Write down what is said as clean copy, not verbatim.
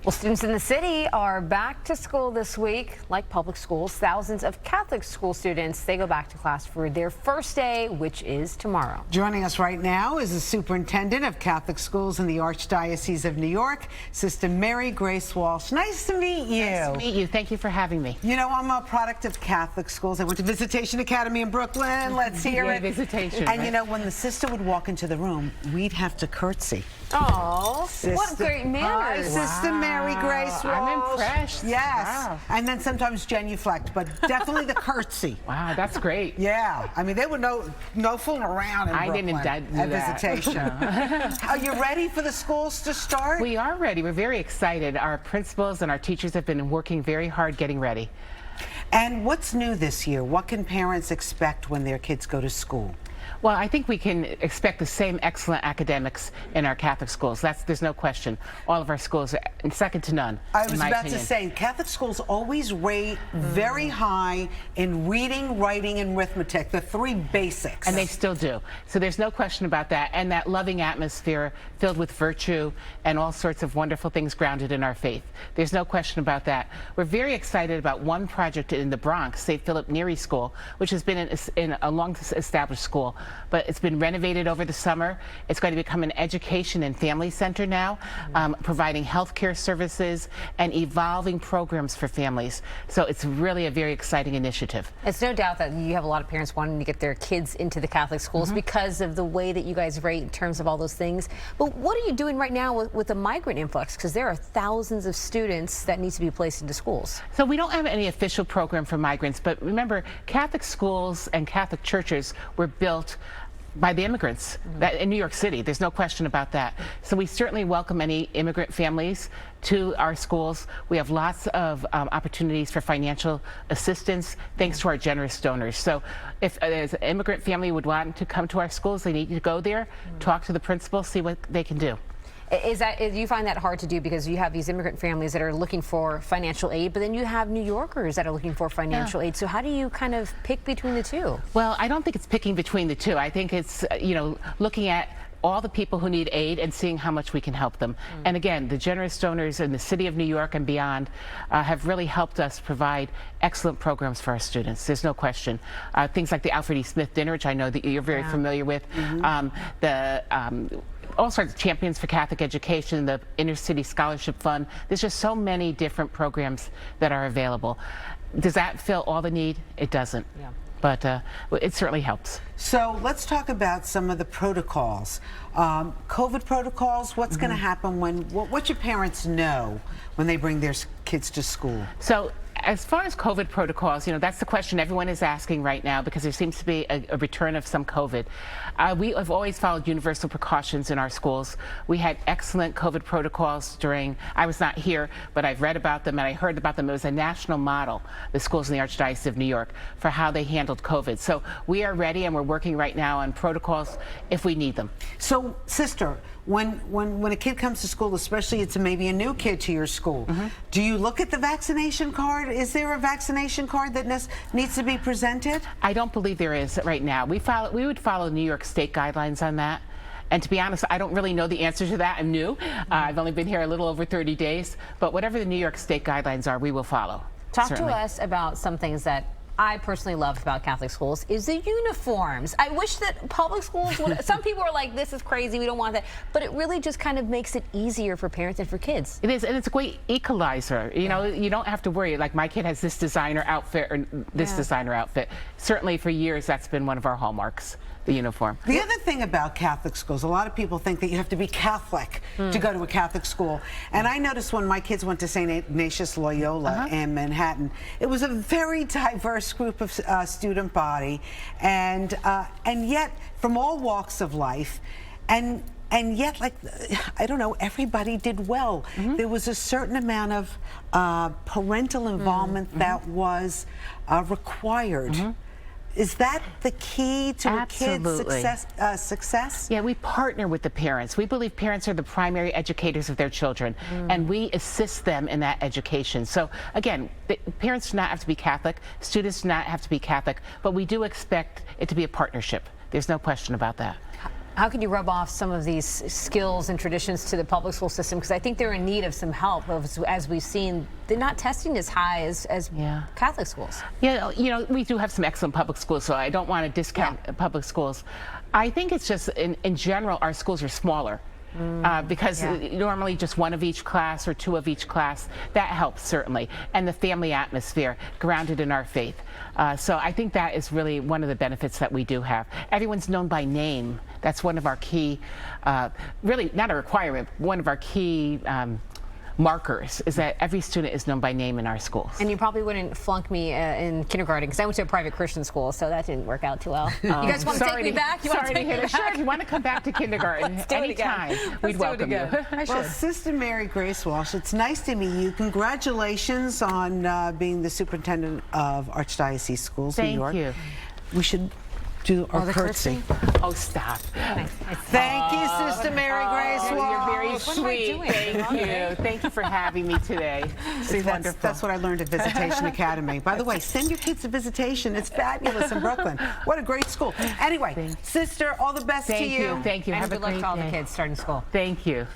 Well, students in the city are back to school this week. Like public schools, thousands of Catholic school students, they go back to class for their first day, which is tomorrow. Joining us right now is the Superintendent of Catholic Schools in the Archdiocese of New York, Sister Mary Grace Walsh. Nice to meet you. Nice to meet you. Thank you for having me. You know, I'm a product of Catholic schools. I went to Visitation Academy in Brooklyn. Let's hear it. Visitation. And you know, when the sister would walk into the room, we'd have to curtsy. Oh, what great manners. Hi, Sister Mary Grace Walsh. I'm impressed. Yes. Wow. And then sometimes genuflect, but definitely the curtsy. Wow, that's great. Yeah. I mean, they would no fooling around in Brooklyn. I didn't do that. Visitation. Are you ready for the schools to start? We are ready. We're very excited. Our principals and our teachers have been working very hard getting ready. And what's new this year? What can parents expect when their kids go to school? Well, I think we can expect the same excellent academics in our Catholic schools. There's no question. All of our schools are second to none. I was about to say, Catholic schools always rate very high in reading, writing, and arithmetic, the three basics. And they still do. So there's no question about that. And that loving atmosphere filled with virtue and all sorts of wonderful things grounded in our faith. There's no question about that. We're very excited about one project in the Bronx, St. Philip Neri School, which has been in a long-established school. But it's been renovated over the summer. It's going to become an education and family center now, providing healthcare services and evolving programs for families. So it's really a very exciting initiative. It's no doubt that you have a lot of parents wanting to get their kids into the Catholic schools because of the way that you guys rate in terms of all those things. But what are you doing right now with the migrant influx? Because there are thousands of students that need to be placed into schools. So we don't have any official program for migrants, but remember, Catholic schools and Catholic churches were built by the immigrants in New York City. There's no question about that. So we certainly welcome any immigrant families to our schools. We have lots of opportunities for financial assistance thanks to our generous donors. So if an immigrant family would want to come to our schools, they need to go there, talk to the principal, see what they can do. Do you find that hard to do because you have these immigrant families that are looking for financial aid, but then you have New Yorkers that are looking for financial aid. So how do you kind of pick between the two? Well, I don't think it's picking between the two. I think it's, looking at all the people who need aid and seeing how much we can help them. And again, the generous donors in the city of New York and beyond have really helped us provide excellent programs for our students. There's no question. Things like the Alfred E. Smith Dinner, which I know that you're very familiar with. All sorts of Champions for Catholic Education, the Inner City Scholarship Fund. There's just so many different programs that are available. Does that fill all the need? It doesn't. Yeah. But it certainly helps. So let's talk about some of the protocols. COVID protocols, what's going to happen what should parents know when they bring their kids to school? So as far as COVID protocols, that's the question everyone is asking right now because there seems to be a return of some COVID. We have always followed universal precautions in our schools. We had excellent COVID protocols I was not here, but I've read about them and I heard about them. It was a national model, the schools in the Archdiocese of New York, for how they handled COVID. So we are ready and we're working right now on protocols if we need them. So, Sister, when a kid comes to school, especially it's maybe a new kid to your school, do you look at the vaccination card? Is there a vaccination card that needs to be presented? I don't believe there is right now. We would follow New York State guidelines on that. And to be honest, I don't really know the answer to that. I'm new. I've only been here a little over 30 days. But whatever the New York State guidelines are, we will follow. Talk to us about some things that I personally loved about Catholic schools is the uniforms. I wish that public schools would, some people are like, this is crazy, we don't want that, but it really just kind of makes it easier for parents and for kids. It is, and it's a great equalizer. You know, you don't have to worry, like my kid has this designer outfit or this designer outfit. Certainly for years, that's been one of our hallmarks. The uniform. The other thing about Catholic schools, a lot of people think that you have to be Catholic to go to a Catholic school. And I noticed when my kids went to St. Ignatius Loyola in Manhattan, it was a very diverse group of student body, and yet from all walks of life, and yet, like, I don't know, everybody did well. There was a certain amount of parental involvement that was required. Is that the key to a kid's success? Yeah, we partner with the parents. We believe parents are the primary educators of their children, and we assist them in that education. So again, parents do not have to be Catholic, students do not have to be Catholic, but we do expect it to be a partnership. There's no question about that. How can you rub off some of these skills and traditions to the public school system? Because I think they're in need of some help. As we've seen, they're not testing as high as Catholic schools. Yeah, you know, we do have some excellent public schools, so I don't want to discount public schools. I think it's just, in general, our schools are smaller. Because normally just one of each class or two of each class, that helps certainly. And the family atmosphere, grounded in our faith. So I think that is really one of the benefits that we do have. Everyone's known by name. That's one of our key, really not a requirement, one of our key markers is that every student is known by name in our schools. And you probably wouldn't flunk me in kindergarten because I went to a private Christian school, so that didn't work out too well. You guys want to take me back? You want to take me back? Sure, if you want to come back to kindergarten anytime, we'd welcome you. Well, Sister Mary Grace Walsh, it's nice to meet you. Congratulations on being the superintendent of Archdiocese Schools New York. Thank you. We should do our curtsy. Oh, stop. Thank you, Sister Mary Grace Walsh. You're very sweet. Thank you. Thank you for having me today. See, that's what I learned at Visitation Academy. By the way, send your kids to Visitation. It's fabulous in Brooklyn. What a great school. Anyway, Sister, all the best to you. Thank you. And Have a good luck great to all the day. kids starting school. Thank you.